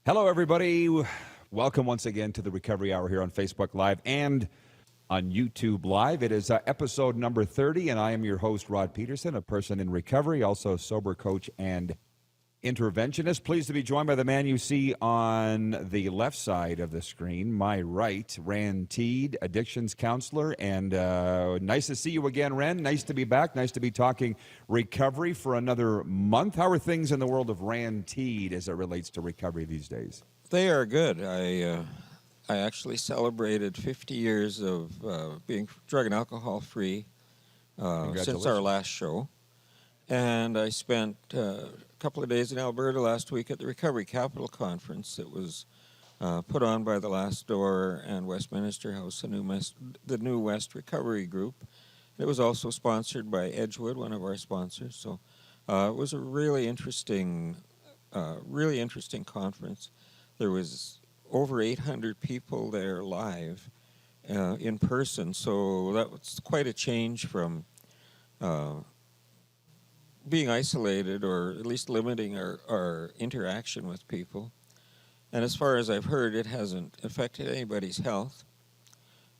Hello, everybody. Welcome once again to the Recovery Hour here on Facebook Live and on YouTube Live. It is episode number 30, and I am your host, Rod Pedersen, a person in recovery, also a sober coach and interventionist. Pleased to be joined by the man you see on the left side of the screen, my right, Ran Teed, addictions counselor. And nice to see you again, Ran. Nice to be back. Nice to be talking recovery for another month. How are things in the world of Ran Teed as it relates to recovery these days? They are good. I actually celebrated 50 years of being drug and alcohol free since our last show. And I spent a couple of days in Alberta last week at the Recovery Capital Conference. It was put on by the Last Door and Westminster House, the New West Recovery Group. It was also sponsored by Edgewood, one of our sponsors. So it was a really interesting conference. There was over 800 people there live in person, so that was quite a change from being isolated or at least limiting our interaction with people. And as far as I've heard, it hasn't affected anybody's health.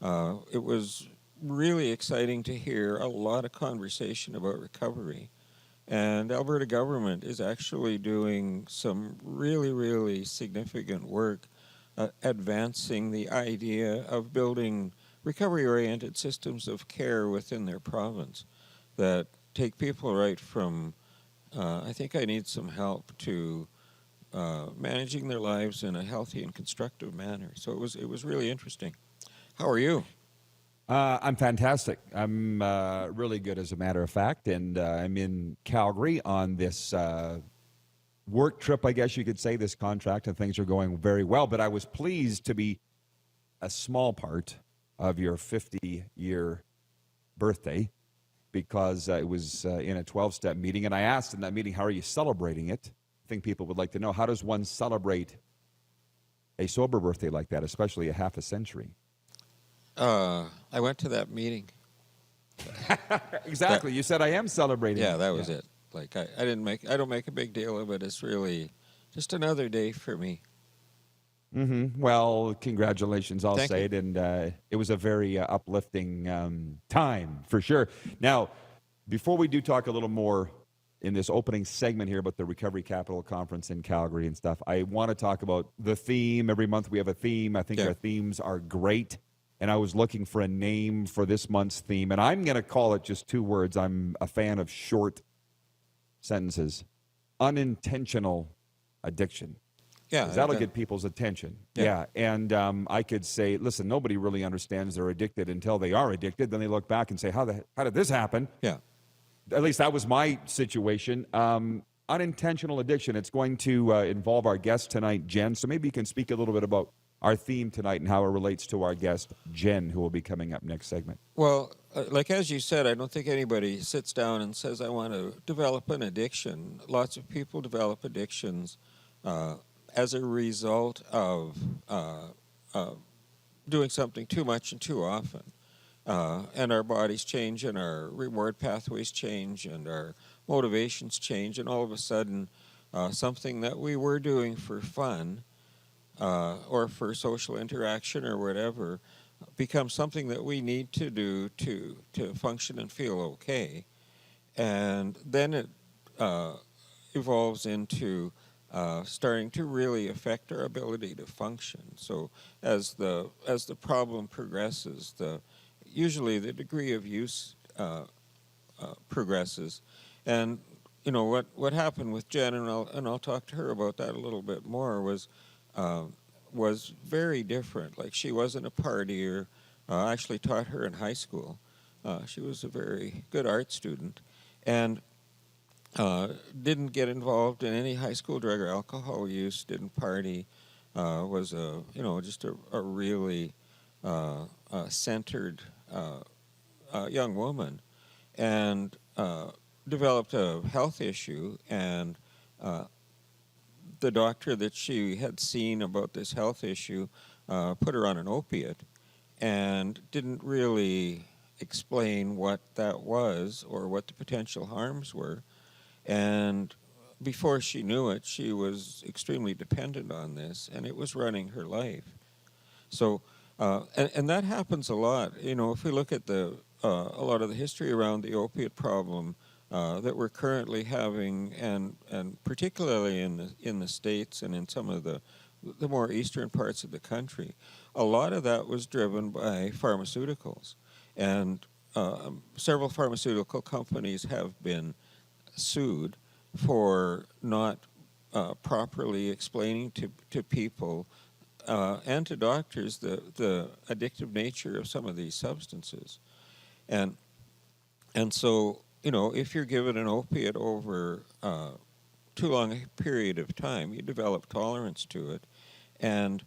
It was really exciting to hear a lot of conversation about recovery. And Alberta government is actually doing some really, really significant work advancing the idea of building recovery-oriented systems of care within their province that take people right from, I think I need some help, to managing their lives in a healthy and constructive manner. So it was really interesting. How are you? I'm fantastic. I'm really good, as a matter of fact, and I'm in Calgary on this work trip, I guess you could say, this contract, and things are going very well. But I was pleased to be a small part of your 50-year birthday, because it was in a 12-step meeting, and I asked in that meeting, how are you celebrating it? I think people would like to know, how does one celebrate a sober birthday like that, especially a half a century? I went to that meeting. Exactly. You said I am celebrating. Yeah, that was it. Like I don't make a big deal of it. It's really just another day for me. Mm-hmm. Well, congratulations, I'll Thank say you. it. And it was a very uplifting time, for sure. Now, before we do talk a little more in this opening segment here about the Recovery Capital Conference in Calgary and stuff, I want to talk about the theme. Every month we have a theme. I think our themes are great. And I was looking for a name for this month's theme. And I'm going to call it just two words. I'm a fan of short sentences. Unintentional addiction. Yeah. That'll get people's attention. Yeah. And I could say, listen, nobody really understands they're addicted until they are addicted. Then they look back and say, how did this happen? Yeah. At least that was my situation. Unintentional addiction. It's going to involve our guest tonight, Jen. So maybe you can speak a little bit about our theme tonight and how it relates to our guest, Jen, who will be coming up next segment. Well, like as you said, I don't think anybody sits down and says, I want to develop an addiction. Lots of people develop addictions as a result of doing something too much and too often. And our bodies change, and our reward pathways change, and our motivations change, and all of a sudden, something that we were doing for fun or for social interaction or whatever becomes something that we need to do to function and feel okay. And then it evolves into starting to really affect our ability to function. So as the problem progresses, usually the degree of use progresses. And you know what happened with Jen, and I'll talk to her about that a little bit more, was very different. Like, she wasn't a partier. I actually taught her in high school. She was a very good art student, and didn't get involved in any high school drug or alcohol use. Didn't party. Was just a really centered young woman, and developed a health issue, and the doctor that she had seen about this health issue put her on an opiate and didn't really explain what that was or what the potential harms were. And before she knew it, she was extremely dependent on this, and it was running her life. So, and that happens a lot. You know, if we look at a lot of the history around the opiate problem that we're currently having, and particularly in the States and in some of the more eastern parts of the country, a lot of that was driven by pharmaceuticals, and several pharmaceutical companies have been sued for not properly explaining to people and to doctors the addictive nature of some of these substances. And so, you know, if you're given an opiate over too long a period of time, you develop tolerance to it, and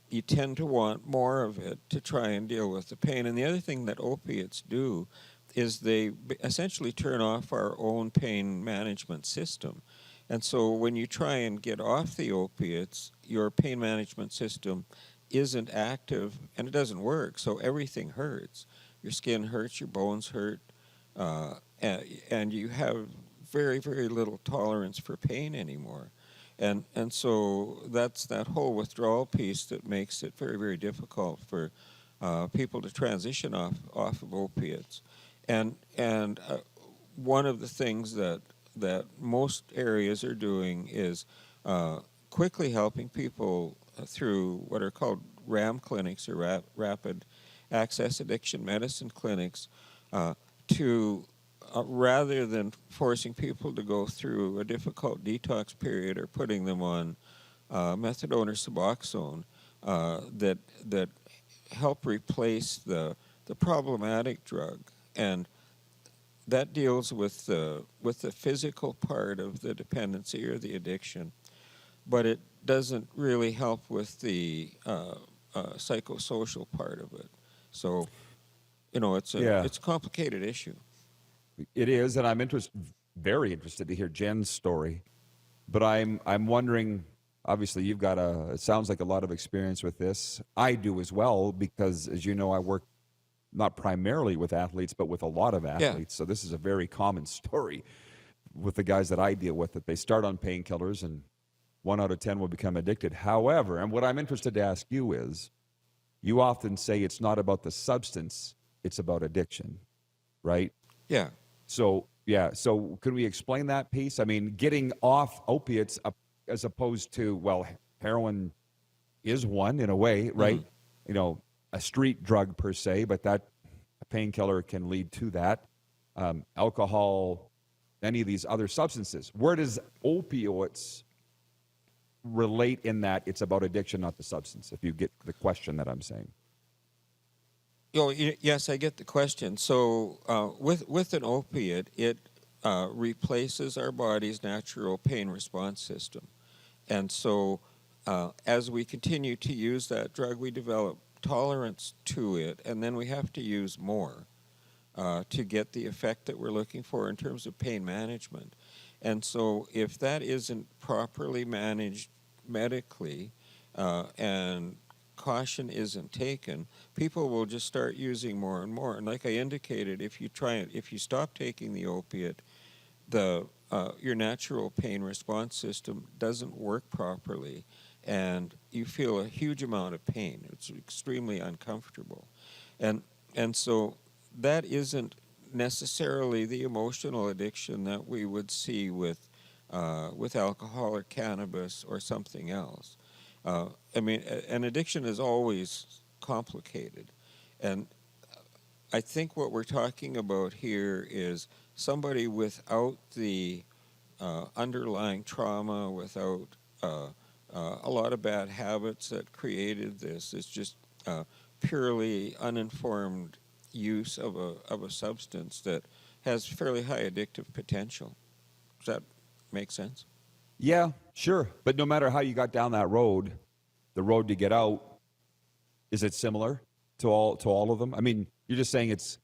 you tend to want more of it to try and deal with the pain. And the other thing that opiates do is they essentially turn off our own pain management system. And so when you try and get off the opiates, your pain management system isn't active and it doesn't work, so everything hurts. Your skin hurts, your bones hurt, and you have very, very little tolerance for pain anymore. And so that's that whole withdrawal piece that makes it very, very difficult for people to transition off of opiates. And one of the things that most areas are doing is quickly helping people through what are called RAM clinics, or rapid access addiction medicine clinics, to rather than forcing people to go through a difficult detox period or putting them on methadone or Suboxone, that help replace the problematic drug. And that deals with the physical part of the dependency or the addiction, but it doesn't really help with the psychosocial part of it. So, you know, it's a complicated issue. It is, and I'm very interested to hear Jen's story. But I'm wondering. Obviously, you've got it sounds like a lot of experience with this. I do as well, because, as you know, I work not primarily with athletes, but with a lot of athletes. So this is a very common story with the guys that I deal with, that they start on painkillers and 1 out of 10 will become addicted. However, and what I'm interested to ask you is, you often say it's not about the substance, it's about addiction, right? Yeah. So could we explain that piece? I mean, getting off opiates as opposed to, well, heroin is one in a way, right? Mm-hmm. You know, a street drug per se, but that a painkiller can lead to that. Alcohol, any of these other substances. Where does opioids relate in that it's about addiction, not the substance, if you get the question that I'm saying? Oh, yes, I get the question. So with an opiate, it replaces our body's natural pain response system. And so as we continue to use that drug, we develop tolerance to it, and then we have to use more to get the effect that we're looking for in terms of pain management. And so if that isn't properly managed medically and caution isn't taken, people will just start using more and more. And like I indicated, if you stop taking the opiate, your natural pain response system doesn't work properly, and you feel a huge amount of pain. It's extremely uncomfortable. And so that isn't necessarily the emotional addiction that we would see with alcohol or cannabis or something else. I mean, an addiction is always complicated. And I think what we're talking about here is somebody without the underlying trauma, without a lot of bad habits that created this. It's just purely uninformed use of a substance that has fairly high addictive potential. Does that make sense? Yeah, sure. But no matter how you got down that road, the road to get out, is it similar to all of them? I mean, you're just saying it's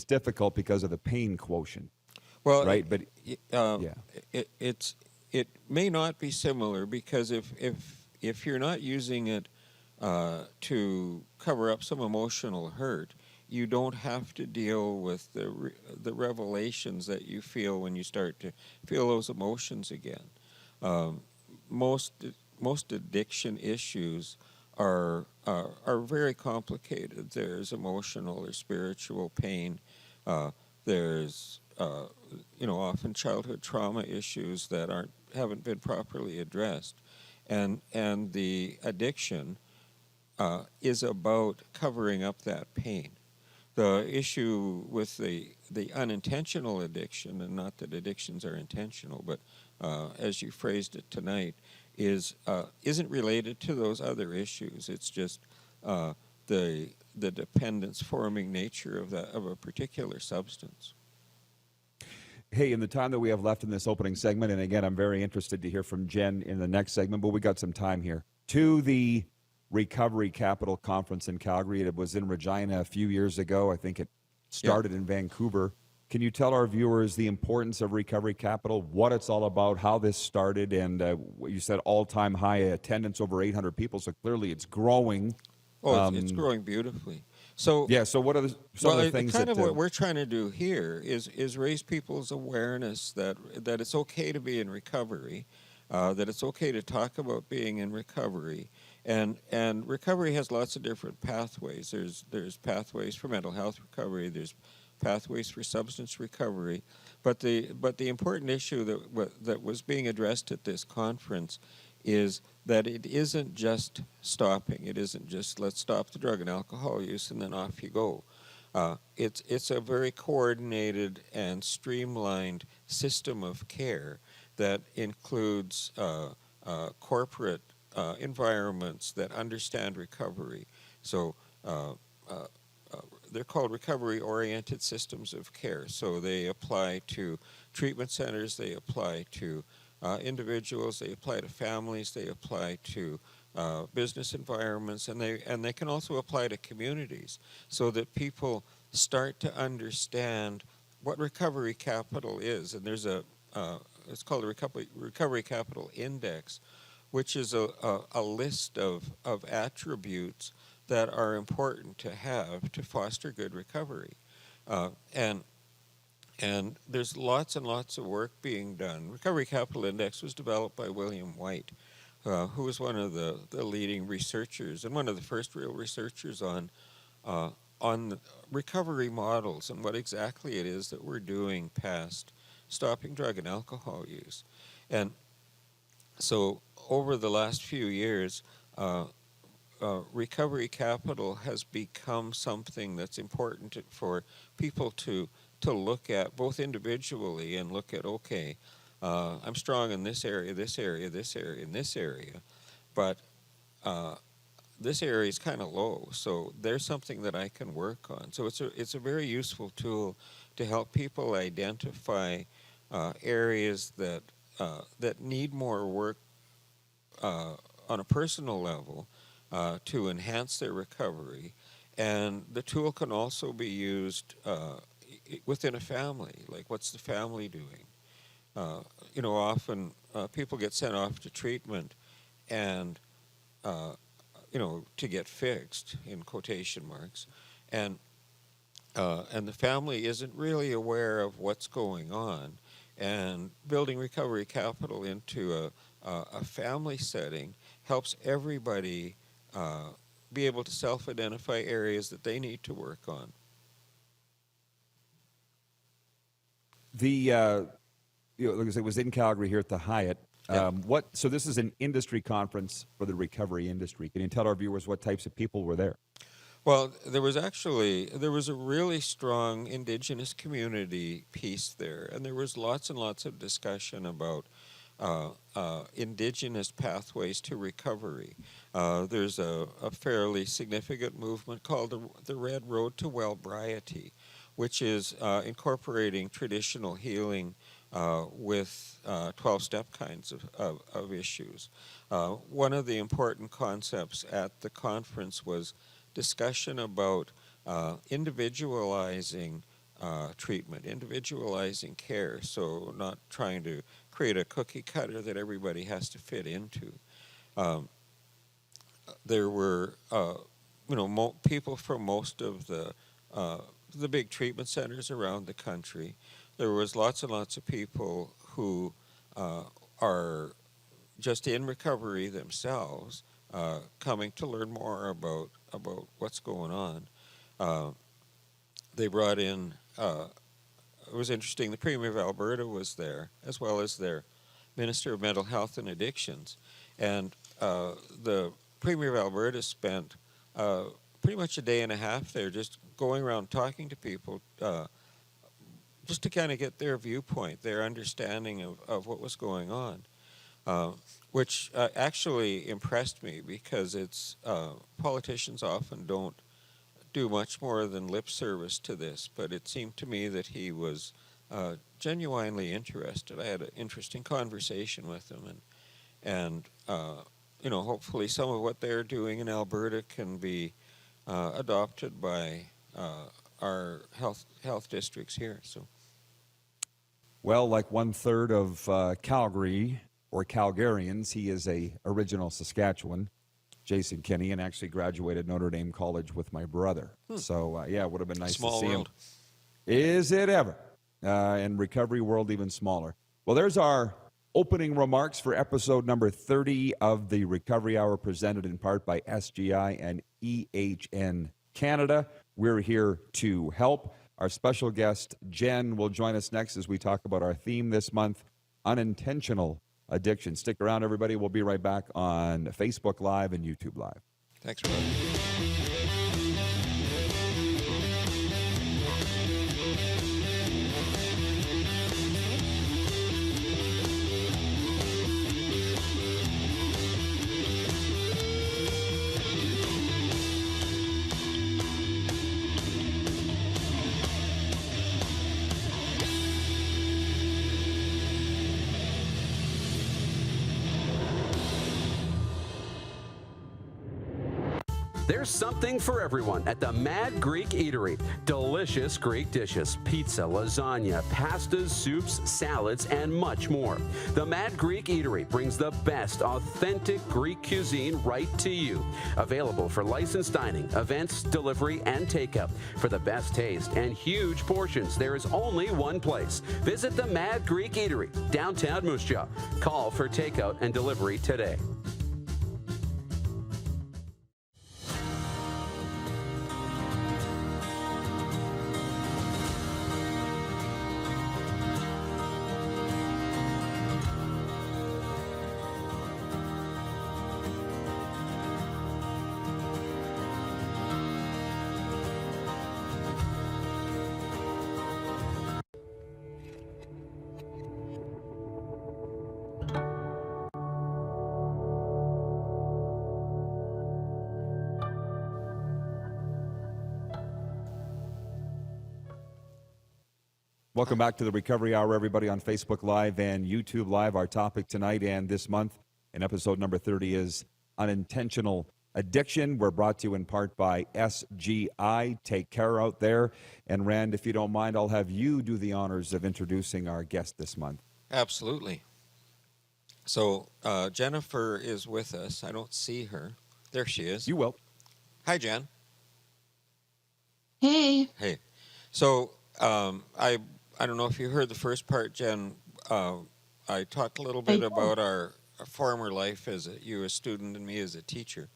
difficult because of the pain quotient. Well, right? It may not be similar, because if you're not using it to cover up some emotional hurt, you don't have to deal with the revelations that you feel when you start to feel those emotions again. Um, most most addiction issues are very complicated. There's emotional or spiritual pain. There's often childhood trauma issues that haven't been properly addressed, and the addiction is about covering up that pain. The issue with the unintentional addiction, and not that addictions are intentional, but as you phrased it tonight, isn't related to those other issues. It's just the dependence forming nature of a particular substance. Hey, in the time that we have left in this opening segment, and again, I'm very interested to hear from Jen in the next segment, but we got some time here. To the Recovery Capital Conference in Calgary. It was in Regina a few years ago. I think it started in Vancouver. Can you tell our viewers the importance of Recovery Capital, what it's all about, how this started, and what you said, all-time high attendance, over 800 people, so clearly it's growing. Oh, it's growing beautifully. So so what are some of the things kind that... of what we're trying to do here is raise people's awareness that it's okay to be in recovery, that it's okay to talk about being in recovery. And recovery has lots of different pathways. There's pathways for mental health recovery. There's pathways for substance recovery. But the important issue that was being addressed at this conference is that it isn't just stopping. It isn't just let's stop the drug and alcohol use and then off you go. It's a very coordinated and streamlined system of care that includes corporate environments that understand recovery. So they're called recovery-oriented systems of care. So they apply to treatment centers, they apply to individuals, they apply to families, they apply to business environments, and they can also apply to communities, so that people start to understand what recovery capital is. And there's it's called a recovery capital index, which is a list of attributes that are important to have to foster good recovery. And there's lots and lots of work being done. Recovery Capital Index was developed by William White, who was one of the leading researchers and one of the first real researchers on recovery models and what exactly it is that we're doing past stopping drug and alcohol use. And so over the last few years, recovery capital has become something that's important for people to look at, both individually and look at, okay, I'm strong in this area, this area, this area, and this area, but this area is kind of low, so there's something that I can work on. So it's a very useful tool to help people identify areas that need more work on a personal level to enhance their recovery. And the tool can also be used within a family. Like, what's the family doing? Often people get sent off to treatment and, to get fixed, in quotation marks. And the family isn't really aware of what's going on. And building recovery capital into a family setting helps everybody be able to self-identify areas that they need to work on. Like I said, it was in Calgary here at the Hyatt. So this is an industry conference for the recovery industry. Can you tell our viewers what types of people were there? Well, there was a really strong indigenous community piece there, and there was lots and lots of discussion about indigenous pathways to recovery. There's a fairly significant movement called the Red Road to Wellbriety, which is incorporating traditional healing with 12-step kinds of issues. One of the important concepts at the conference was discussion about individualizing treatment, individualizing care, so not trying to create a cookie cutter that everybody has to fit into. There were people from most of the the big treatment centers around the country. There was lots and lots of people who are just in recovery themselves, coming to learn more about what's going on. They brought in. It was interesting. The Premier of Alberta was there, as well as their Minister of Mental Health and Addictions, and the Premier of Alberta spent pretty much a day and a half there, just going around talking to people, just to kind of get their viewpoint, their understanding of what was going on. Which actually impressed me, because it's politicians often don't do much more than lip service to this, but it seemed to me that he was genuinely interested. I had an interesting conversation with him, and hopefully some of what they're doing in Alberta can be adopted by our health districts here. So, Well, like 1/3 of Calgary, or Calgarians, he is a original Saskatchewan, Jason Kinney, and actually graduated Notre Dame College with my brother. So, it would have been nice Small to see world. him. Is it ever? And recovery world even smaller. Well, there's our opening remarks for episode number 30 of the Recovery Hour, presented in part by SGI and EHN Canada. We're here to help. Our special guest, Jen, will join us next as we talk about our theme this month, unintentional addiction. Stick around, everybody. We'll be right back on Facebook Live and YouTube Live. Thanks, Rod. There's something for everyone at the Mad Greek Eatery. Delicious Greek dishes, pizza, lasagna, pastas, soups, salads, and much more. The Mad Greek Eatery brings the best authentic Greek cuisine right to you. Available for licensed dining, events, delivery, and takeout. For the best taste and huge portions, there is only one place. Visit the Mad Greek Eatery, downtown Moose Jaw. Call for takeout and delivery today. Welcome back to the Recovery Hour, everybody, on Facebook Live and YouTube Live. Our topic tonight and this month in episode number 30 is unintentional addiction. We're brought to you in part by SGI. Take care out there. And Rand, if you don't mind, I'll have you do the honors of introducing our guest this month. Absolutely. So Jennifer is with us. I don't see her. There she is. You will. Hi, Jen. Hey. Hey. So I don't know if you heard the first part, Jen. I talked a little bit about our former life as you a student and me as a teacher.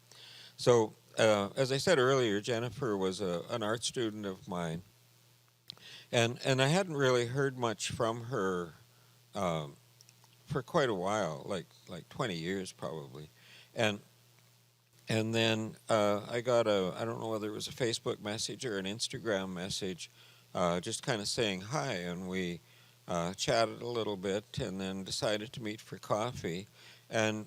So as I said earlier, Jennifer was an art student of mine, and I hadn't really heard much from her for quite a while, like 20 years probably, and then I got I don't know whether it was a Facebook message or an Instagram message, just kind of saying hi, and we chatted a little bit and then decided to meet for coffee. And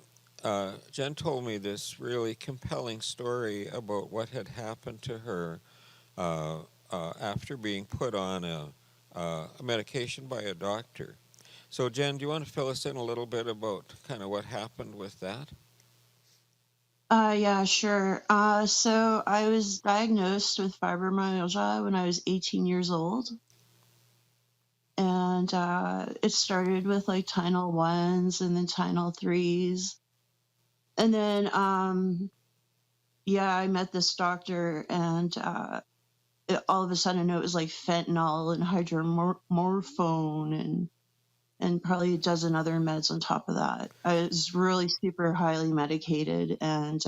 Jen told me this really compelling story about what had happened to her after being put on a medication by a doctor. So Jen, do you want to fill us in a little bit about kind of what happened with that? Yeah, sure. So I was diagnosed with fibromyalgia when I was 18 years old. And it started with like Tylenol 1s and then Tylenol 3s. And then, I met this doctor, and all of a sudden it was like fentanyl and hydromorphone and probably a dozen other meds on top of that. I was really super highly medicated, and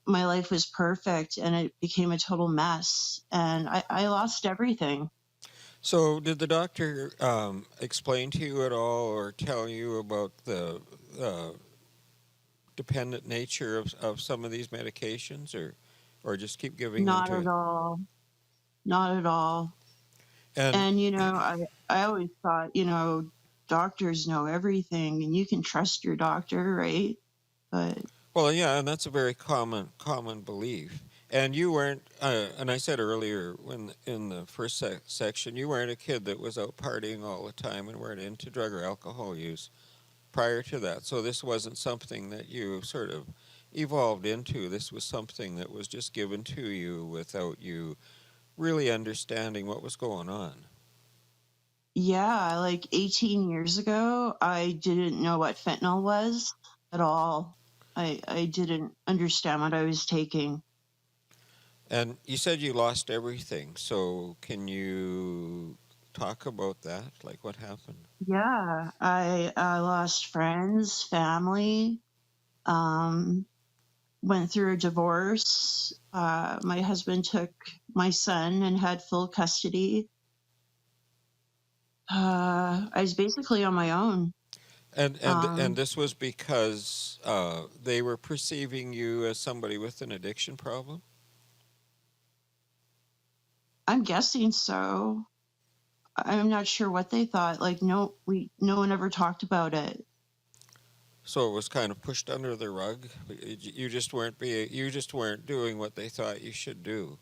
my life was perfect, and it became a total mess, and I lost everything. So, did the doctor explain to you at all or tell you about the dependent nature of some of these medications, or just keep giving them Not to at you? all. Not at all. And And, I always thought, doctors know everything and you can trust your doctor, right? But well, yeah, and that's a very common belief. And you weren't, and I said earlier when in the first section, you weren't a kid that was out partying all the time and weren't into drug or alcohol use prior to that. So this wasn't something that you sort of evolved into. This was something that was just given to you without you really understanding what was going on. yeah, like 18 years ago, I didn't know what fentanyl was at all. I didn't understand what I was taking. And you said you lost everything. So can you talk about that? Like what happened? Yeah, I lost friends, family, um, went through a divorce. My husband took my son and had full custody. I was basically on my own. And this was because they were perceiving you as somebody with an addiction problem? I'm guessing so. I'm not sure what they thought. Like, no one ever talked about it. So it was kind of pushed under the rug. You just weren't doing what they thought you should do,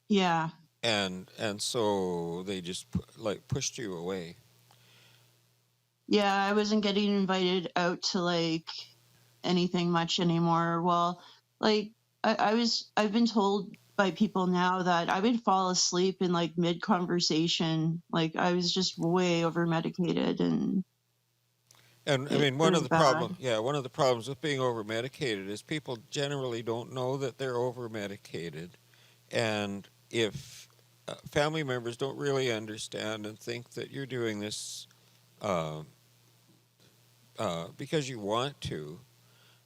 Yeah. and so they just like pushed you away. Yeah, I wasn't getting invited out to like anything much anymore. Well, like I've been told by people now that I would fall asleep in like mid conversation. Like I was just way over medicated, and And I it mean, was bad. one of the problems with being over medicated is people generally don't know that they're over medicated, and if family members don't really understand and think that you're doing this uh, because you want to,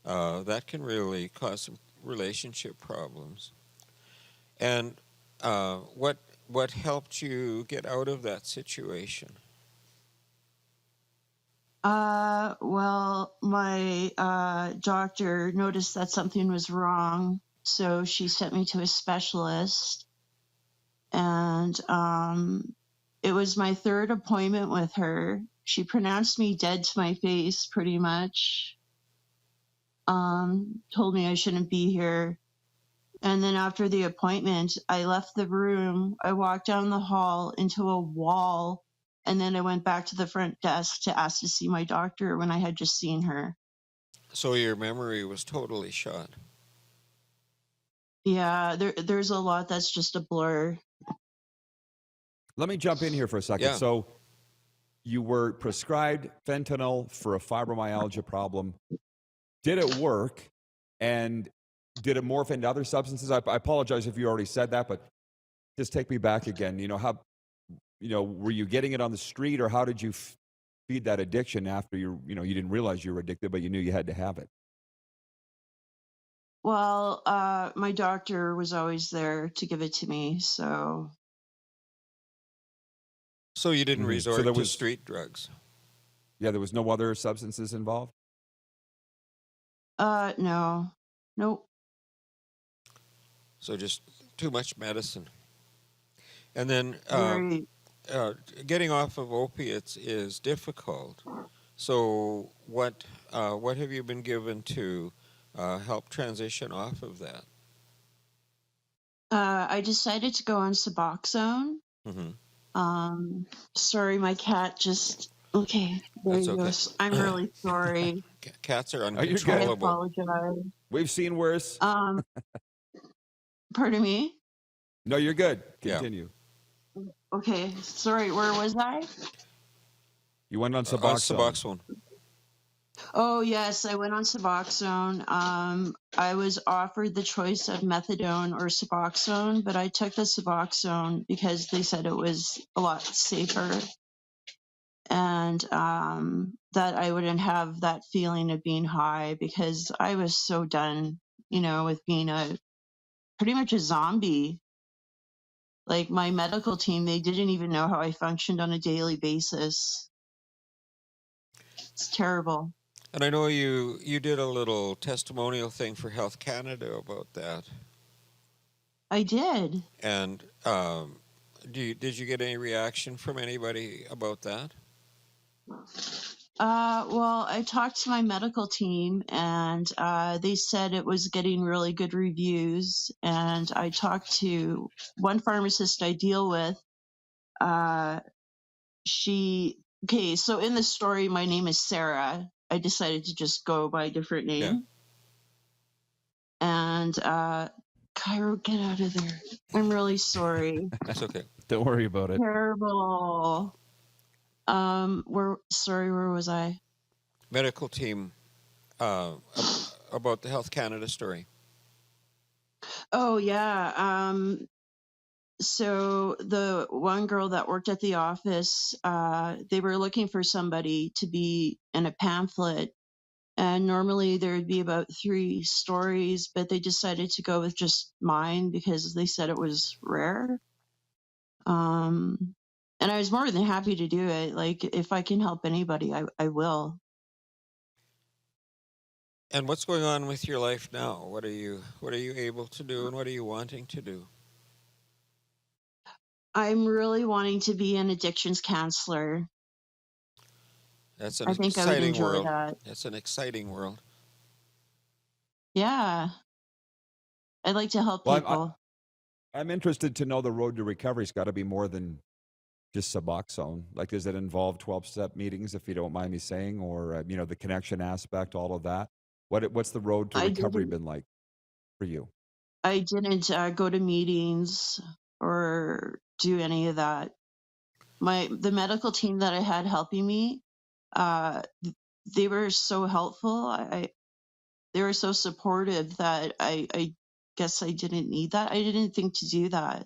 that can really cause some relationship problems. And what helped you get out of that situation? Well, my doctor noticed that something was wrong, so she sent me to a specialist, and it was my third appointment with her. She pronounced me dead to my face, pretty much. Told me I shouldn't be here. And then after the appointment, I left the room. I walked down the hall into a wall, and then I went back to the front desk to ask to see my doctor when I had just seen her. So your memory was totally shot. Yeah, there's a lot that's just a blur. Let me jump in here for a second. Yeah. So you were prescribed fentanyl for a fibromyalgia problem. Did it work? And did it morph into other substances? I apologize if you already said that, but just take me back again. Were you getting it on the street, or how did you feed that addiction after you didn't realize you were addicted, but you knew you had to have it? Well, my doctor was always there to give it to me, so So you didn't So resort there to was, street drugs. yeah, there was no other substances involved? no. Nope. So just too much medicine. And then Very. getting off of opiates is difficult. So what have you been given to help transition off of that? I decided to go on Suboxone. Mm-hmm. Sorry, my cat just. Okay, there That's you go. okay. I'm really sorry. Cats are Oh, you're good. I uncontrollable. apologize. We've seen worse. Pardon me? No, you're good. Yeah. Continue. Okay, sorry, where was I? You went on On Suboxone. Suboxone. Oh yes, I went on Suboxone. I was offered the choice of methadone or Suboxone, but I took the Suboxone because they said it was a lot safer, and that I wouldn't have that feeling of being high because I was so done, with being a pretty much a zombie. Like my medical team, they didn't even know how I functioned on a daily basis. It's terrible. And I know you did a little testimonial thing for Health Canada about that. I did. And did you get any reaction from anybody about that? Well, I talked to my medical team and they said it was getting really good reviews. And I talked to one pharmacist I deal with. Uh, okay, so in the story, my name is Sarah. I decided to just go by a different Yeah, name. And Cairo, get out of there. I'm really sorry. that's okay. Don't worry about it. Terrible. Where was I? Medical team about the Health Canada story. Oh yeah. So the one girl that worked at the office, they were looking for somebody to be in a pamphlet, and normally there would be about 3 stories, but they decided to go with just mine because they said it was rare. And I was more than happy to do it. Like if I can help anybody, I will. And what's going on with your life now? What are you able to do, and what are you wanting to do? I'm really wanting to be an addictions counselor. That's an I think I would exciting enjoy world. that. That's an exciting world. Yeah. I'd like to help Well, people. I'm interested to know the road to recovery's got to be more than just Suboxone. Like, does it involve 12-step meetings, if you don't mind me saying, or the connection aspect, all of that? What's the road to I recovery didn't been like for you? I didn't go to meetings or do any of that. The medical team that I had helping me, uh, they were so helpful. They were so supportive that I guess I didn't need that. I didn't think to do that.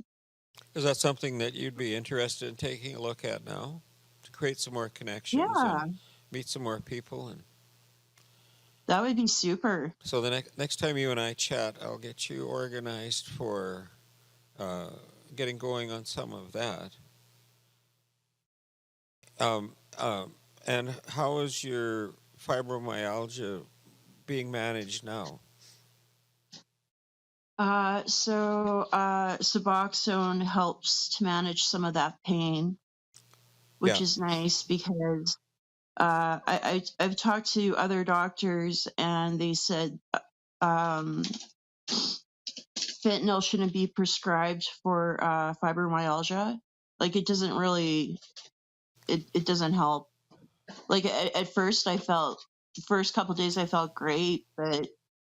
Is that something that you'd be interested in taking a look at now, to create some more connections Yeah, and meet some more people? And that would be super. so the next time you and I chat, I'll get you organized for uh, getting going on some of that. Um, um, and how is your fibromyalgia being managed now? Suboxone helps to manage some of that pain, which Yeah. is nice because I've talked to other doctors and they said um, fentanyl shouldn't be prescribed for fibromyalgia. Like it doesn't really, it doesn't help. Like at first the first couple days I felt great, but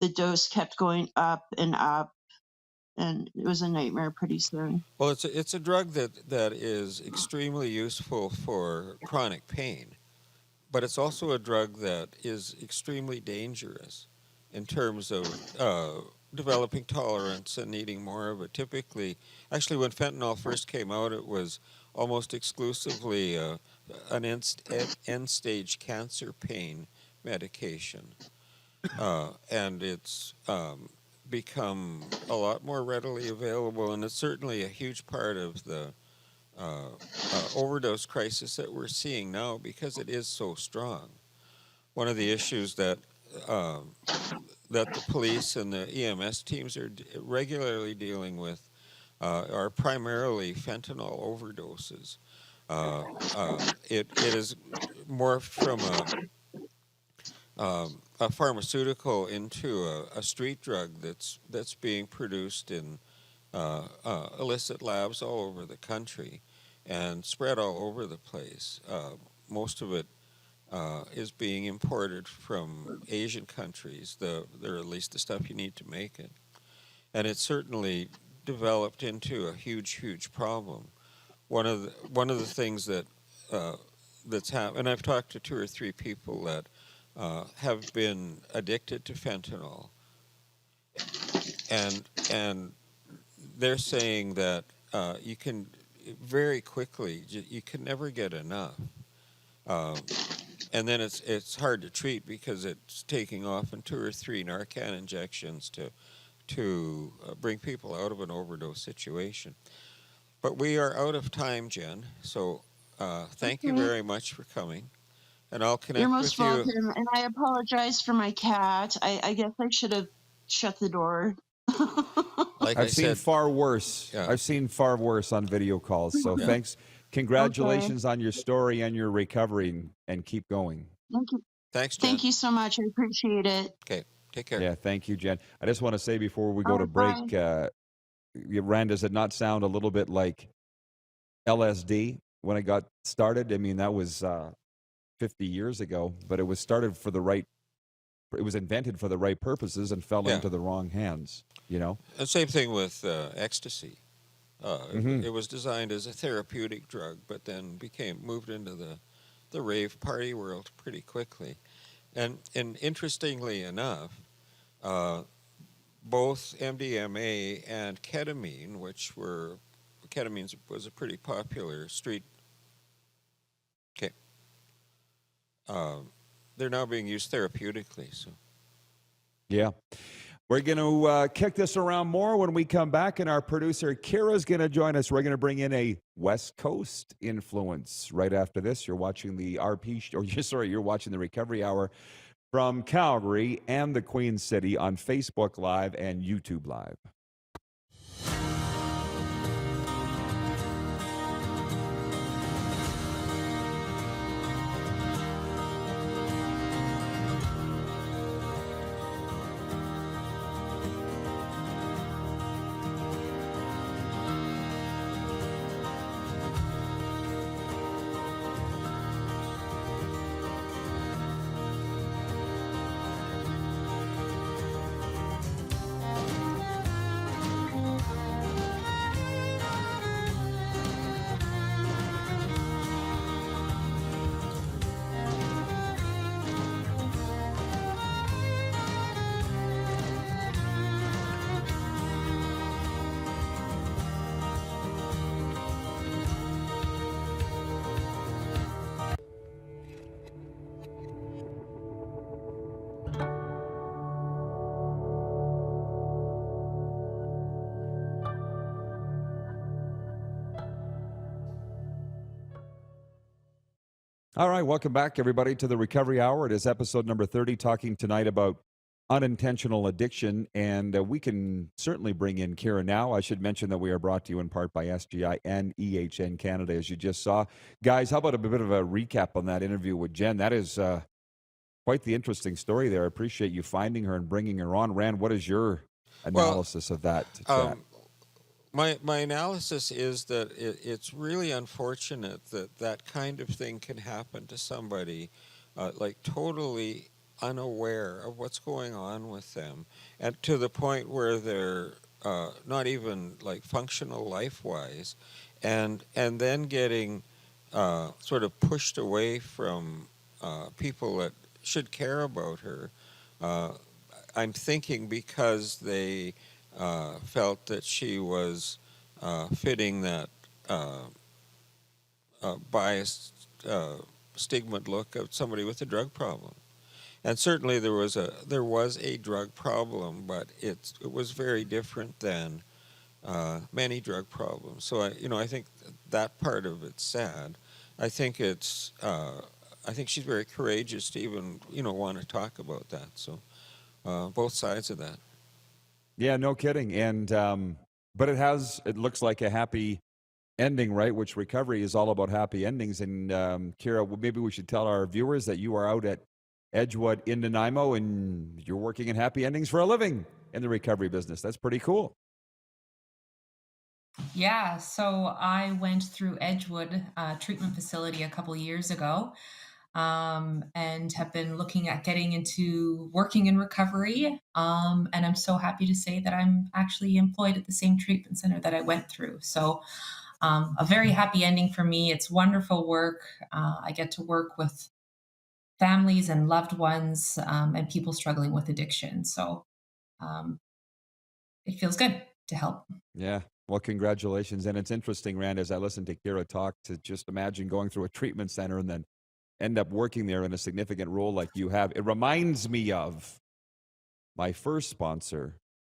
the dose kept going up and it was a nightmare pretty soon. Well, it's a drug that is extremely useful for chronic pain, but it's also a drug that is extremely dangerous in terms of developing tolerance and needing more of it. Typically, actually, when fentanyl first came out, it was almost exclusively an end-stage cancer pain medication, and it's become a lot more readily available, and it's certainly a huge part of the overdose crisis that we're seeing now because it is so strong. One of the issues that the police and the EMS teams are regularly dealing with are primarily fentanyl overdoses. It is morphed from a pharmaceutical into a street drug that's being produced in illicit labs all over the country and spread all over the place. Most of it is being imported from Asian countries, or at least the stuff you need to make it. And it's certainly developed into a huge problem. One of the things that's happened, and I've talked to 2 or 3 people that have been addicted to fentanyl, and they're saying that you can very quickly, you can never get enough. Um, and then it's hard to treat because it's taking often 2 or 3 Narcan injections to bring people out of an overdose situation. But we are out of time, Jen. So thank you Okay. very much for coming, and I'll You're connect most with you. welcome. And I apologize for my cat. I guess I should have shut the door. Like I I've seen said, far worse. yeah, I've seen far worse on video calls. So yeah. thanks. Okay. Congratulations on your story and your recovery, and keep going. Thank you. Thanks, Jen. Thank you so much. I appreciate it. Okay, take care. Yeah, thank you, Jen. I just want to say before we All go to right, bye. break, Rand, does it not sound a little bit like LSD when it got started? I mean, that was 50 years ago, but it was started for the right, it was invented for the right purposes and fell Yeah. into the wrong hands, you know? And same thing with ecstasy. Mhm. It was designed as a therapeutic drug, but then moved into the rave party world pretty quickly. And interestingly enough, both MDMA and ketamine, ketamine was a pretty popular street. Okay, they're now being used therapeutically. So Yeah. We're going to kick this around more when we come back, and our producer Kira's going to join us. We're going to bring in a West Coast influence right after this. You're watching the you're watching the Recovery Hour from Calgary and the Queen City on Facebook Live and YouTube Live. All right, welcome back, everybody, to the Recovery Hour. It is episode number 30, talking tonight about unintentional addiction, and we can certainly bring in Kira now. I should mention that we are brought to you in part by SGI and EHN Canada, as you just saw. Guys, how about a bit of a recap on that interview with Jen? That is quite the interesting story there. I appreciate you finding her and bringing her on. Rand, what is your analysis of that chat? My analysis is that it's really unfortunate that that kind of thing can happen to somebody, like totally unaware of what's going on with them, and to the point where they're not even like functional life-wise, and then getting sort of pushed away from people that should care about her. I'm thinking because they felt that she was fitting that biased, stigmatized look of somebody with a drug problem. And certainly there was a drug problem, but it was very different than many drug problems. So I think that part of it's sad. I think I think she's very courageous to even want to talk about that. So both sides of that. Yeah, no kidding. And but it looks like a happy ending, right? Which recovery is all about happy endings. And Kira, maybe we should tell our viewers that you are out at Edgewood in Nanaimo and you're working in happy endings for a living in the recovery business. That's pretty cool. Yeah, so I went through Edgewood treatment facility a couple years ago, and have been looking at getting into working in recovery. And I'm so happy to say that I'm actually employed at the same treatment center that I went through. So a very happy ending for me. It's wonderful work. I get to work with families and loved ones, and people struggling with addiction. So um, it feels good to help. Yeah. Well, congratulations. And it's interesting, Rand, as I listen to Kira talk, to just imagine going through a treatment center and then end up working there in a significant role like you have. It reminds me of my first sponsor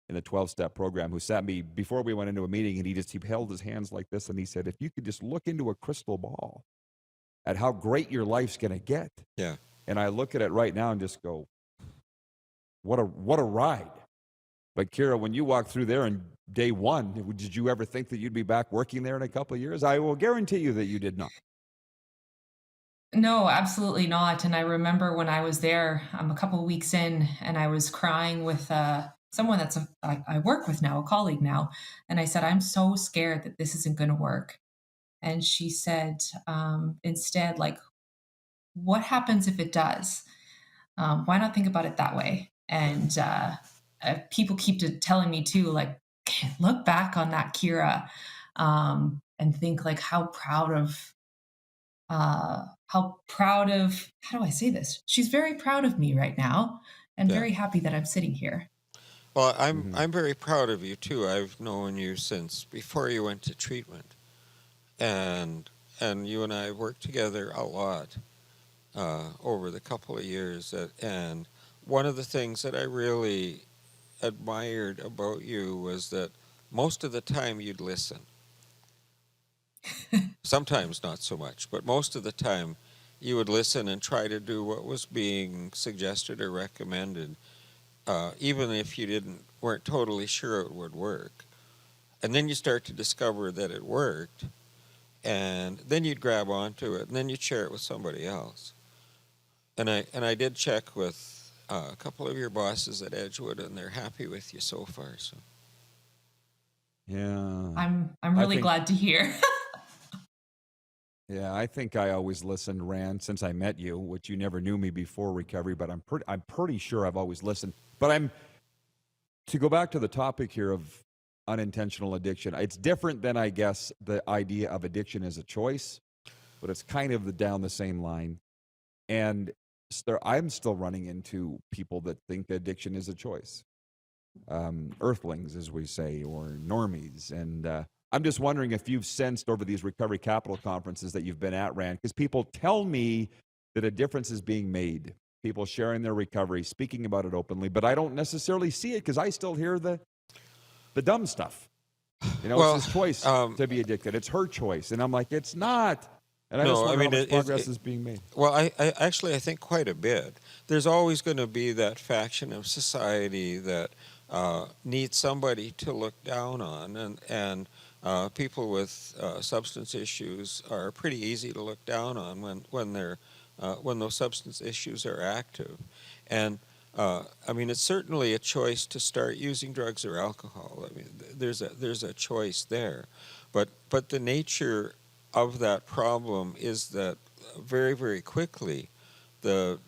in the 12-step program, who sat me before we went into a meeting, and he held his hands like this, and he said, if you could just look into a crystal ball at how great your life's going to get. Yeah. And I look at it right now and just go, what a ride. But Kira, when you walked through there on day one, did you ever think that you'd be back working there in a couple of years? I will guarantee you that you did not. No, absolutely not. And I remember when I was there, a couple of weeks in, and I was crying with someone I work with now, a colleague now, and I said, "I'm so scared that this isn't going to work." And she said, instead, like, "What happens if it does? Why not think about it that way?" And people keep telling me too, like, look back on that Kira, and think like how proud of, how do I say this? She's very proud of me right now, and Yeah. very happy that I'm sitting here. Well, I'm very proud of you too. I've known you since before you went to treatment, and you and I worked together a lot over the couple of years. And one of the things that I really admired about you was that most of the time you'd listen. Sometimes not so much, but most of the time you would listen and try to do what was being suggested or recommended, even if you weren't totally sure it would work. And then you start to discover that it worked, and then you'd grab onto it, and then you'd share it with somebody else. And I did check with a couple of your bosses at Edgewood, and they're happy with you so far. So Yeah. I'm really glad to hear. Yeah, I think I always listened, Rand, since I met you, which you never knew me before recovery, but I'm pretty sure I've always listened. But to go back to the topic here of unintentional addiction, it's different than, I guess, the idea of addiction as a choice, but it's kind of down the same line. And I'm still running into people that think addiction is a choice. Earthlings, as we say, or normies. And I'm just wondering if you've sensed over these Recovery Capital conferences that you've been at, Rand, because people tell me that a difference is being made. People sharing their recovery, speaking about it openly, but I don't necessarily see it because I still hear the dumb stuff. Well, it's his choice to be addicted. It's her choice. And I'm like, it's not. And I just wonder how much progress is being made. Well, I actually think quite a bit. There's always going to be that faction of society that needs somebody to look down on, and people with substance issues are pretty easy to look down on when those substance issues are active. And it's certainly a choice to start using drugs or alcohol. I mean, there's a choice there, but the nature of that problem is that very, very quickly the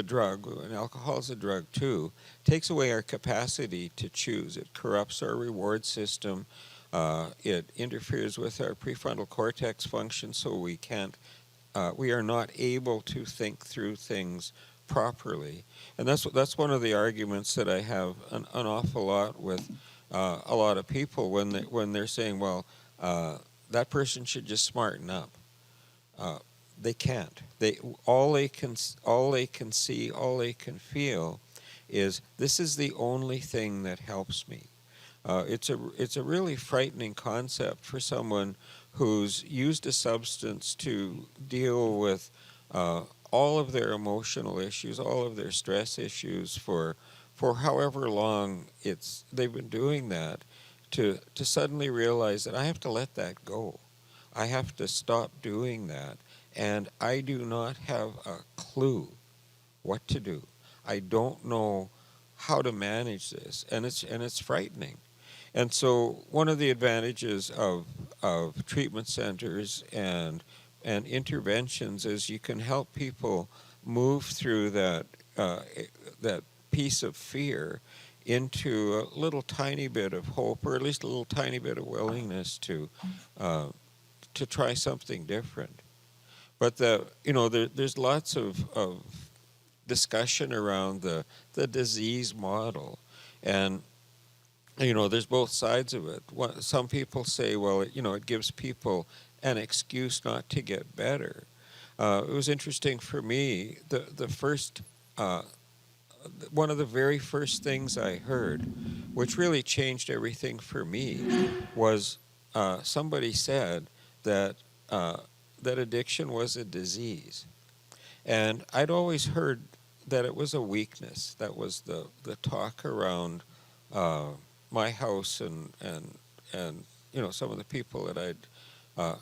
drug, and alcohol is a drug too, takes away our capacity to choose. It corrupts our reward system. It interferes with our prefrontal cortex function, so we are not able to think through things properly. And that's one of the arguments that I have an awful lot with a lot of people when they're saying, well, that person should just smarten up. They can't. All they can see, all they can feel is, this is the only thing that helps me. It's a really frightening concept for someone who's used a substance to deal with all of their emotional issues, all of their stress issues for however long they've been doing that, to suddenly realize that I have to let that go. I have to stop doing that, and I do not have a clue what to do. I don't know how to manage this, and it's frightening. And so one of the advantages of treatment centers and interventions is you can help people move through that piece of fear into a little tiny bit of hope, or at least a little tiny bit of willingness to try something different. But there's lots of discussion around the disease model, and there's both sides of it. Some people say, well, it gives people an excuse not to get better. It was interesting for me. The first one of the very first things I heard, which really changed everything for me, was somebody said that that addiction was a disease, and I'd always heard that it was a weakness. That was the talk around my house and some of the people that I'd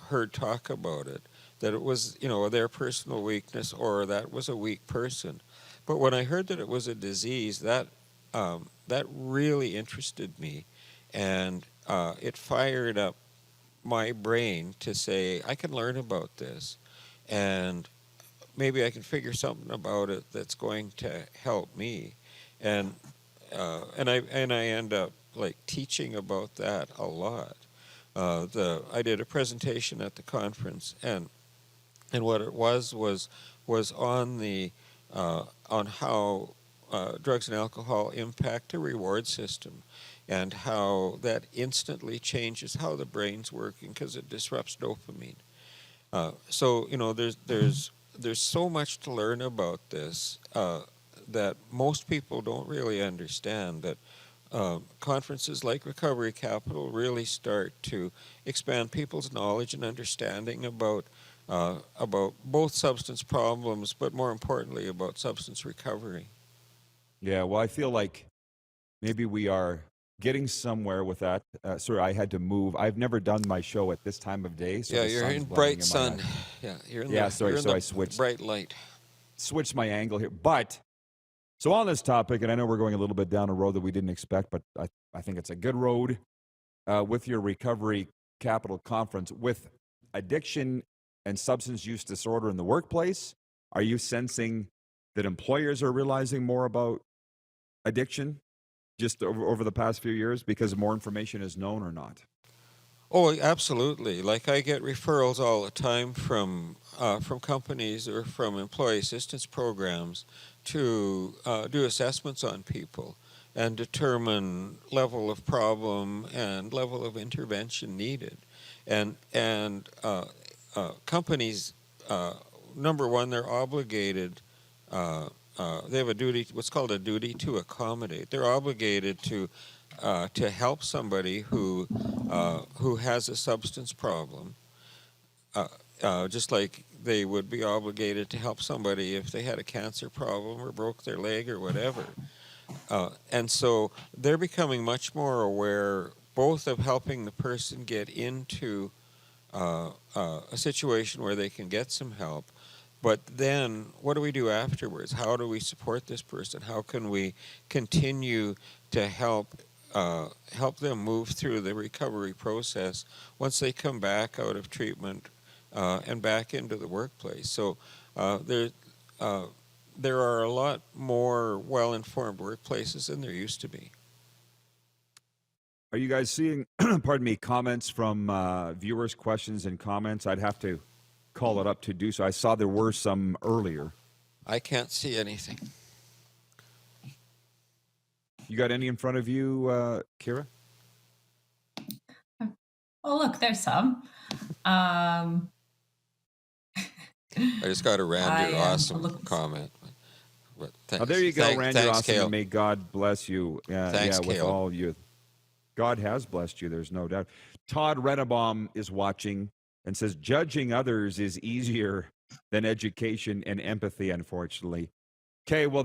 heard talk about it, that it was their personal weakness, or that was a weak person. But when I heard that it was a disease, that really interested me, and it fired up my brain to say, I can learn about this, and maybe I can figure something about it that's going to help me, and I end up like teaching about that a lot. I did a presentation at the conference, and what it was on the on how drugs and alcohol impact a reward system, and how that instantly changes how the brain's working because it disrupts dopamine. So there's so much to learn about this that most people don't really understand. That conferences like Recovery Capital really start to expand people's knowledge and understanding about both substance problems, but more importantly about substance recovery. Yeah, well, I feel like maybe we are getting somewhere with that. Sorry, I had to move. I've never done my show at this time of day. So Yeah, the you're sun's in blinding bright in my sun. eyes. Yeah, you're in Yeah, the, sorry, you're in so the I switched. bright light. Switch my angle here. But so on this topic, and I know we're going a little bit down a road that we didn't expect, but I think it's a good road with your Recovery Capital Conference with addiction and substance use disorder in the workplace. Are you sensing that employers are realizing more about addiction just over the past few years because more information is known or not? Oh, absolutely. Like I get referrals all the time from companies or from employee assistance programs to do assessments on people and determine level of problem and level of intervention needed. And companies, number one, they're obligated. They have a duty, what's called a duty to accommodate. They're obligated to help somebody who has a substance problem, just like they would be obligated to help somebody if they had a cancer problem or broke their leg or whatever. And so they're becoming much more aware both of helping the person get into a situation where they can get some help, but then what do we do afterwards? How do we support this person? How can we continue to help them move through the recovery process once they come back out of treatment and back into the workplace? So there are a lot more well-informed workplaces than there used to be. Are you guys seeing, pardon me, comments from viewers, questions and comments? I'd have to call it up to do so. I saw there were some earlier. I can't see anything. You got any in front of you, Kira? Oh, look, there's some. I just got a Randy awesome comment. But Oh, there you go, Randy thanks, Awesome. Cale. And may God bless you. Thanks, with Cale. all you. God has blessed you, there's no doubt. Todd Renabaum is watching and says, judging others is easier than education and empathy, unfortunately. Okay, well,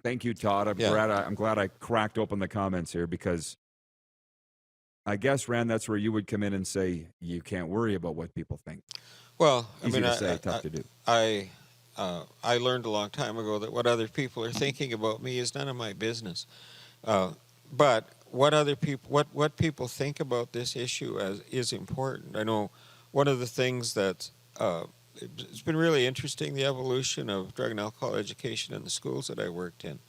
thank you, Todd. I'm glad I cracked open the comments here, because I guess, Rand, that's where you would come in and say, you can't worry about what people think. Well, Easy to say, tough to do. I learned a long time ago that what other people are thinking about me is none of my business. But what people think about this issue is important. I know one of the things that it's been really interesting, the evolution of drug and alcohol education in the schools that I worked in.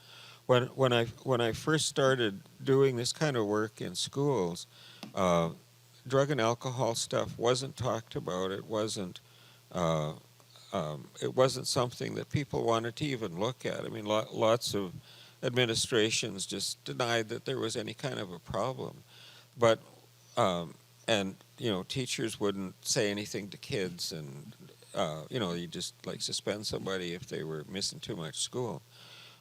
When I first started doing this kind of work in schools, drug and alcohol stuff wasn't talked about. It wasn't it wasn't something that people wanted to even look at. I mean, lots of administrations just denied that there was any kind of a problem. But and teachers wouldn't say anything to kids, and you just like suspend somebody if they were missing too much school.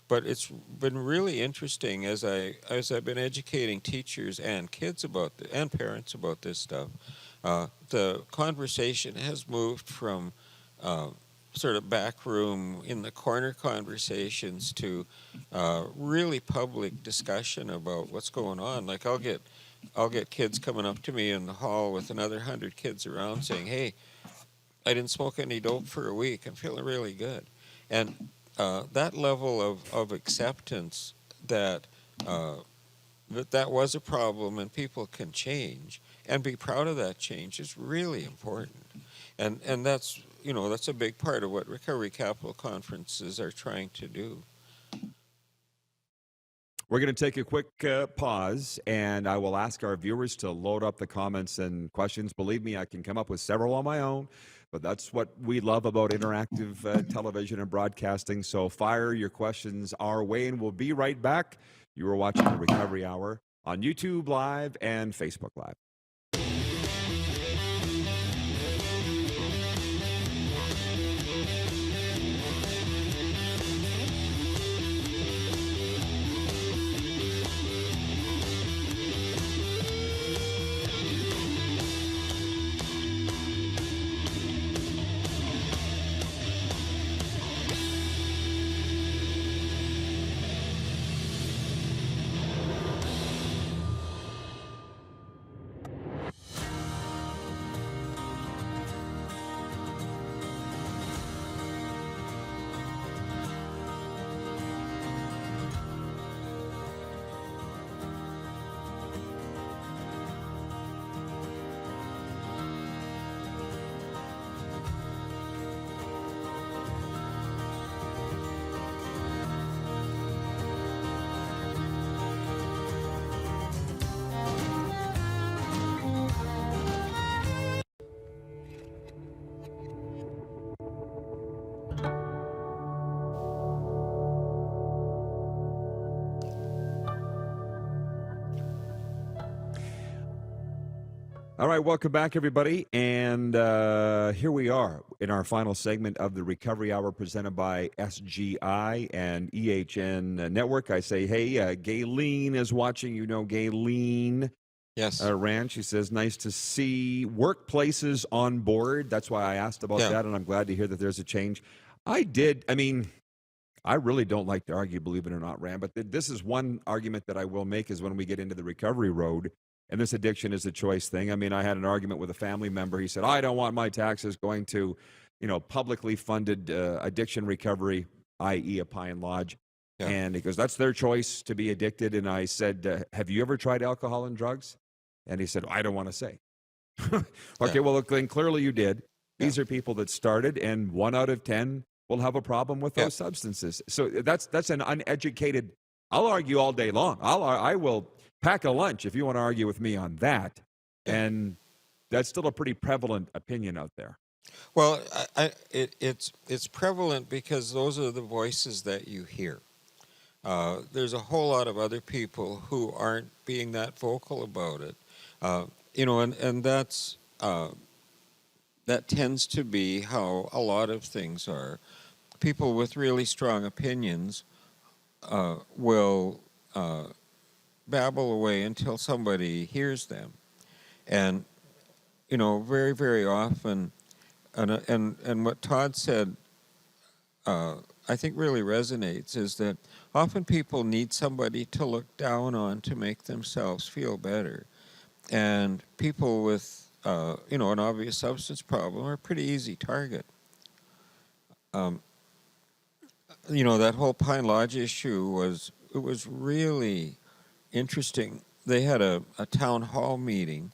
But it's been really interesting as I've been educating teachers and kids and parents about this stuff. The conversation has moved from sort of back room in the corner conversations to really public discussion about what's going on. Like I'll get kids coming up to me in the hall with another 100 kids around saying, "Hey, I didn't smoke any dope for a week. I'm feeling really good." And that level of acceptance that that was a problem and people can change and be proud of that change is really important. And that's that's a big part of what Recovery Capital conferences are trying to do. We're going to take a quick pause, and I will ask our viewers to load up the comments and questions. Believe me, I can come up with several on my own, but that's what we love about interactive television and broadcasting. So fire your questions our way, and we'll be right back. You are watching the Recovery Hour on YouTube Live and Facebook Live. All right, welcome back, everybody. And here we are in our final segment of the Recovery Hour presented by SGI and EHN Network. I say, hey, Gayleen is watching. You know Gayleen. Yes. Rand, she says, nice to see workplaces on board. That's why I asked about that, and I'm glad to hear that there's a change. I really don't like to argue, believe it or not, Rand, but this is one argument that I will make is when we get into the recovery road. And this addiction is a choice thing. I mean, I had an argument with a family member. He said, I don't want my taxes going to, publicly funded addiction recovery, i.e. a Pine Lodge. Yeah. And he goes, that's their choice to be addicted. And I said, have you ever tried alcohol and drugs? And he said, I don't want to say. Okay, well, then clearly you did. These are people that started, and 1 out of 10 will have a problem with those substances. So that's an uneducated, I'll argue all day long. I will pack a lunch if you want to argue with me on that. And that's still a pretty prevalent opinion out there. Well, it's prevalent because those are the voices that you hear. There's a whole lot of other people who aren't being that vocal about it. And that's that tends to be how a lot of things are. People with really strong opinions will babble away until somebody hears them, and very, very often, and what Todd said, I think really resonates, is that often people need somebody to look down on to make themselves feel better, and people with an obvious substance problem are a pretty easy target. That whole Pine Lodge issue was really interesting. They had a town hall meeting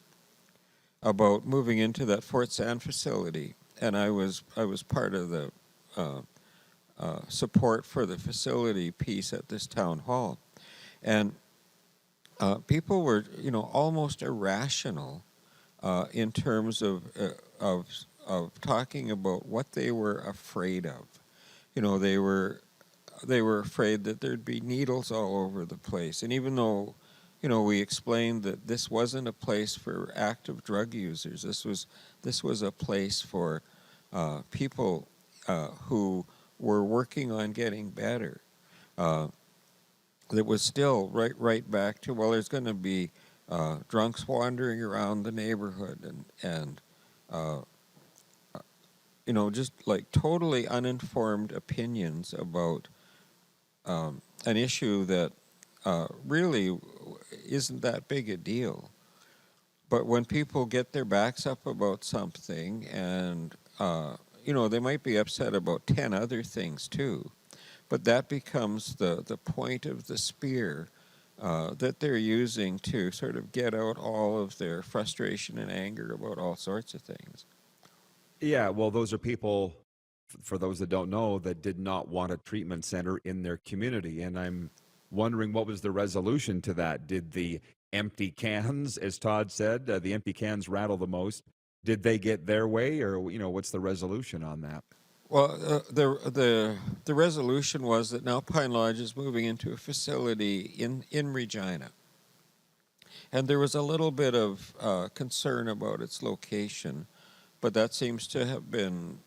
about moving into that Fort Sand facility, and I was part of the support for the facility piece at this town hall, and people were almost irrational in terms of talking about what they were afraid of. They were afraid that there'd be needles all over the place. And even though, we explained that this wasn't a place for active drug users, this was a place for people who were working on getting better. It was still right back to, well, there's going to be drunks wandering around the neighborhood and just like totally uninformed opinions about an issue that really isn't that big a deal. But when people get their backs up about something and, they might be upset about 10 other things too, but that becomes the point of the spear that they're using to sort of get out all of their frustration and anger about all sorts of things. Yeah, well, those are people, for those that don't know, that did not want a treatment center in their community. And I'm wondering, what was the resolution to that? Did the empty cans, as Todd said, the empty cans rattle the most? Did they get their way, or what's the resolution on that? Well, the resolution was that now Pine Lodge is moving into a facility in Regina, and there was a little bit of concern about its location, but that seems to have been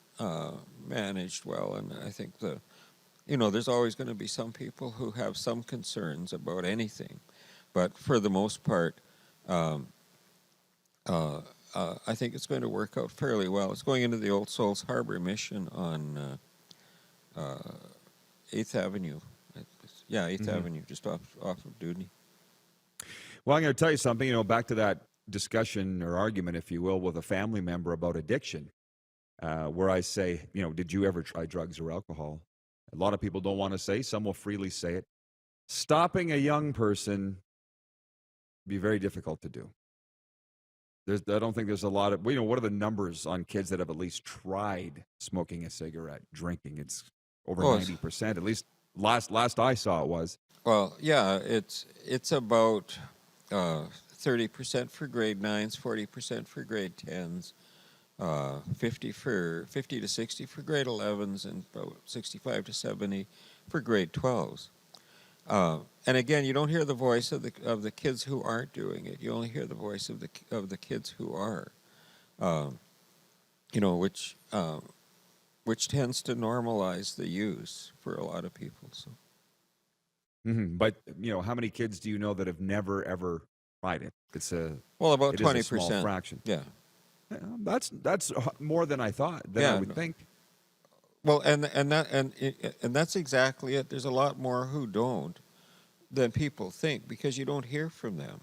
managed well. And I think there's always going to be some people who have some concerns about anything, but for the most part, I think it's going to work out fairly well. It's going into the Old Souls Harbor Mission on 8th Avenue. Yeah, 8th Avenue, just off of Dudney. Well, I'm going to tell you something, back to that discussion or argument, if you will, with a family member about addiction, where I say, did you ever try drugs or alcohol? A lot of people don't want to say, some will freely say it. Stopping a young person be very difficult to do. I don't think there's a lot of, what are the numbers on kids that have at least tried smoking a cigarette, drinking? It's over 90%, at least last I saw it was. Well, yeah, it's about 30% for grade 9s, 40% for grade 10s, 50 to 60 for grade 11s, and about 65 to 70 for grade 12s. And again, you don't hear the voice of the kids who aren't doing it. You only hear the voice of the kids who are, which tends to normalize the use for a lot of people. So. Mm-hmm. But how many kids do you know that have never ever tried it? It's about 20%. Small fraction. Yeah, that's more than I thought. I would think. Well, and that's exactly it. There's a lot more who don't than people think, because you don't hear from them.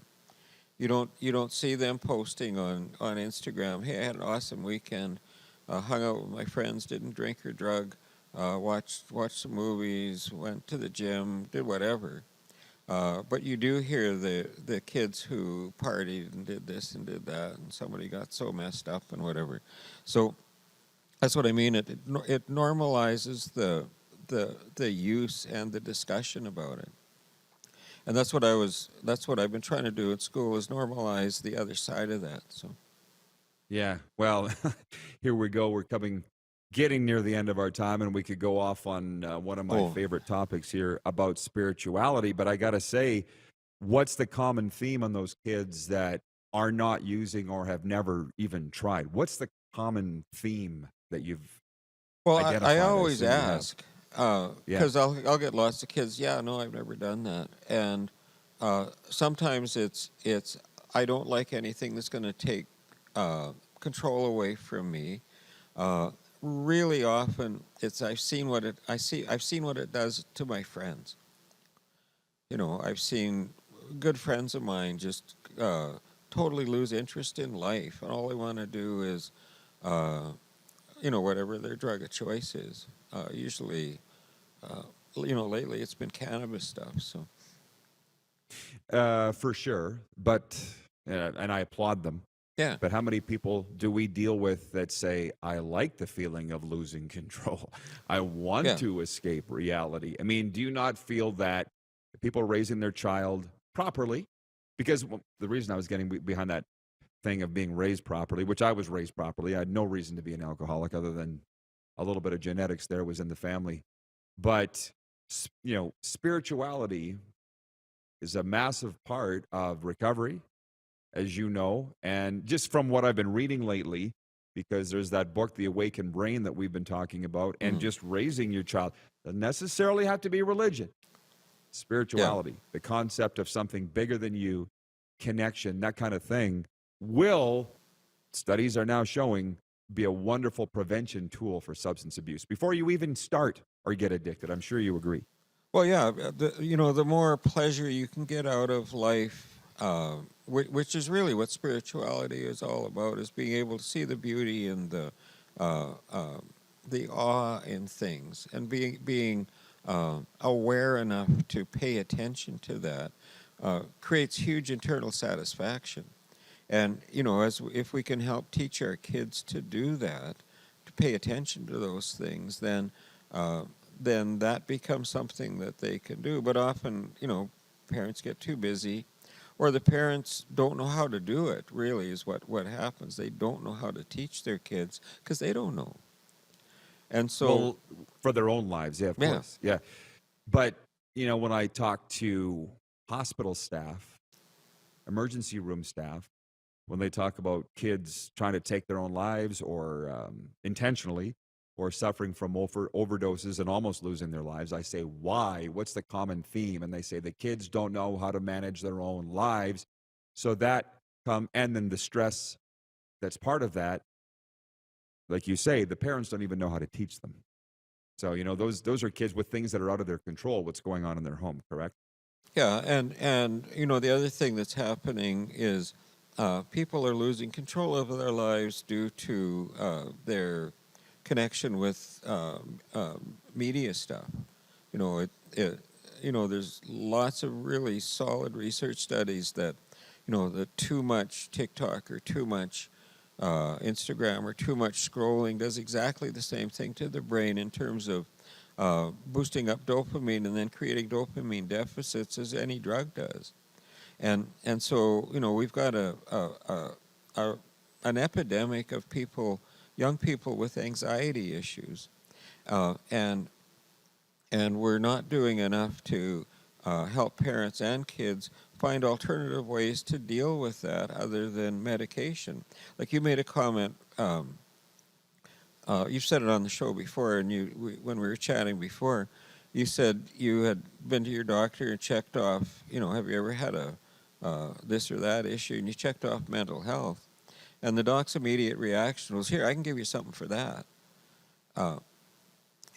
You don't see them posting on Instagram, hey, I had an awesome weekend, hung out with my friends, didn't drink or drug, watched some movies, went to the gym, did whatever. But you do hear the kids who partied and did this and did that, and somebody got so messed up and whatever. So that's what I mean. It normalizes the use and the discussion about it. And that's what I've been trying to do at school, is normalize the other side of that. So, yeah. Well, here we go. We're getting near the end of our time, and we could go off on one of my favorite topics here about spirituality. But I got to say, what's the common theme on those kids that are not using or have never even tried? What's the common theme that you've identified? I always ask. Because I'll get lots of kids, no, I've never done that. And sometimes it's I don't like anything that's going to take control away from me. Really often it's I've seen what it does to my friends. I've seen good friends of mine just totally lose interest in life, and all they want to do is whatever their drug of choice is. Usually, lately it's been cannabis stuff. So, for sure, but and I applaud them. Yeah. But how many people do we deal with that say, "I like the feeling of losing control. I want to escape reality"? I mean, do you not feel that people raising their child properly? Because the reason I was getting behind that thing of being raised properly, which I was raised properly. I had no reason to be an alcoholic other than a little bit of genetics there was in the family. But, spirituality is a massive part of recovery, as you know. And just from what I've been reading lately, because there's that book, The Awakened Brain, that we've been talking about, and just raising your child doesn't necessarily have to be religion. Spirituality, the concept of something bigger than you, connection, that kind of thing, will, studies are now showing, be a wonderful prevention tool for substance abuse before you even start or get addicted. I'm sure you agree. Well, yeah, the more pleasure you can get out of life, which is really what spirituality is all about, is being able to see the beauty and the awe in things, and being aware enough to pay attention to that, creates huge internal satisfaction. And if we can help teach our kids to do that, to pay attention to those things, then that becomes something that they can do. But often, parents get too busy, or the parents don't know how to do it, really, is what happens. They don't know how to teach their kids because they don't know. And so... Well, for their own lives, of course. Yeah. But, when I talk to hospital staff, emergency room staff, when they talk about kids trying to take their own lives or intentionally, or suffering from overdoses and almost losing their lives, I say, why? What's the common theme? And they say the kids don't know how to manage their own lives. So and then the stress that's part of that, like you say, the parents don't even know how to teach them. So, those are kids with things that are out of their control, what's going on in their home, correct? Yeah, and the other thing that's happening is people are losing control over their lives due to their connection with media stuff. There's lots of really solid research studies that, the too much TikTok or too much Instagram or too much scrolling does exactly the same thing to the brain in terms of boosting up dopamine and then creating dopamine deficits as any drug does. And so, we've got an epidemic of young people with anxiety issues, and we're not doing enough to help parents and kids find alternative ways to deal with that other than medication. Like you made a comment, you've said it on the show before, and when we were chatting before, you said you had been to your doctor and checked off, have you ever had this or that issue, and you checked off mental health. And the doc's immediate reaction was, "Here, I can give you something for that."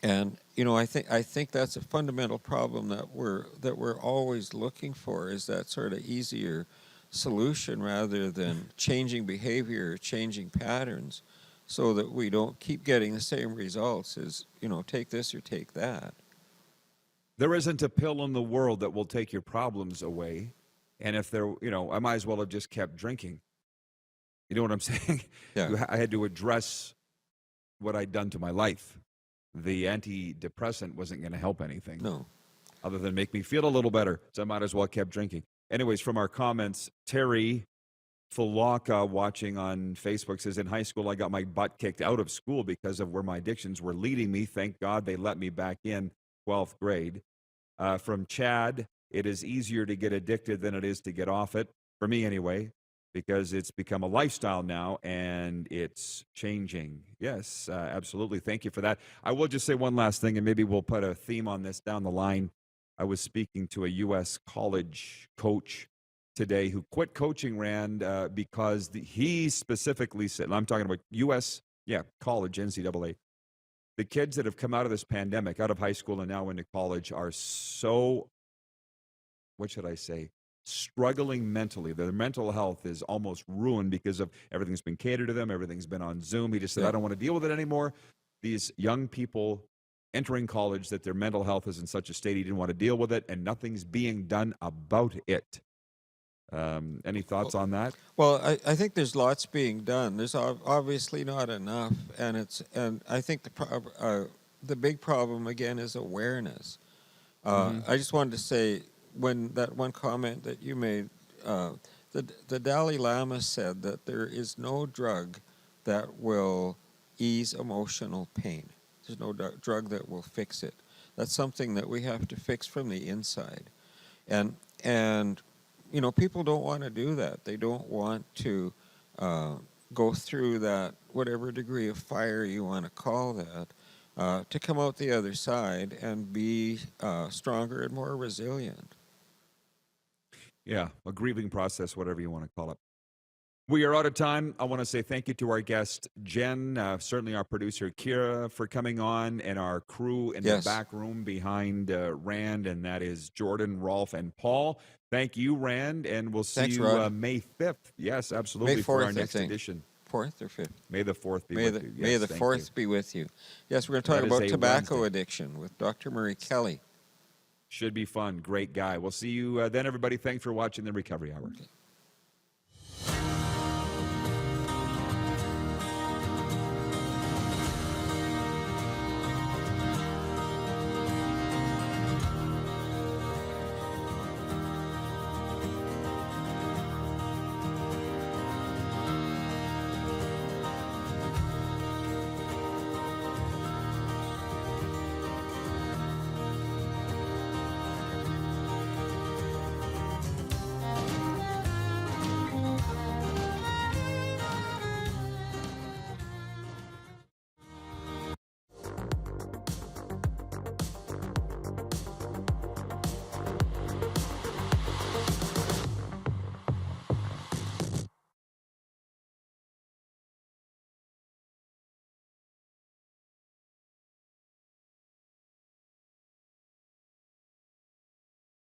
And I think that's a fundamental problem that we're always looking for, is that sort of easier solution rather than changing behavior or changing patterns, so that we don't keep getting the same results as take this or take that. There isn't a pill in the world that will take your problems away, and if there, I might as well have just kept drinking. You know what I'm saying? Yeah. I had to address what I'd done to my life. The antidepressant wasn't going to help anything. No. Other than make me feel a little better. So I might as well have kept drinking. Anyways, from our comments, Terry Falaka watching on Facebook says, in high school, I got my butt kicked out of school because of where my addictions were leading me. Thank God they let me back in 12th grade. From Chad, it is easier to get addicted than it is to get off it. For me anyway. Because it's become a lifestyle now, and it's changing. Yes, absolutely. Thank you for that. I will just say one last thing, and maybe we'll put a theme on this down the line. I was speaking to a U.S. college coach today who quit coaching, Rand, because he specifically said, and I'm talking about U.S., college, NCAA, the kids that have come out of this pandemic, out of high school and now into college, are so, what should I say, struggling mentally. Their mental health is almost ruined because of everything's been catered to them. Everything's been on Zoom. He just said, I don't want to deal with it anymore. These young people entering college, that their mental health is in such a state he didn't want to deal with it, and nothing's being done about it. Any thoughts on that? Well, I think there's lots being done. There's obviously not enough, and I think the big problem again is awareness. I just wanted to say, when that one comment that you made, the Dalai Lama said that there is no drug that will ease emotional pain. There's no drug that will fix it. That's something that we have to fix from the inside. And you know, people don't want to do that. They don't want to go through that, whatever degree of fire you want to call that, to come out the other side and be stronger and more resilient. Yeah, a grieving process, whatever you want to call it. We are out of time. I want to say thank you to our guest, Jen, certainly our producer, Kira, for coming on, and our crew in the back room behind Rand, and that is Jordan, Rolf, and Paul. Thank you, Rand, and we'll see you May 5th. Yes, absolutely, May 4th, for our next edition. 4th or 5th? May the 4th be with you. Yes, May the 4th be with you. Yes, we're going to talk about tobacco addiction with Dr. Murray Kelly. Should be fun. Great guy. We'll see you then, everybody. Thanks for watching the Recovery Hour. Okay.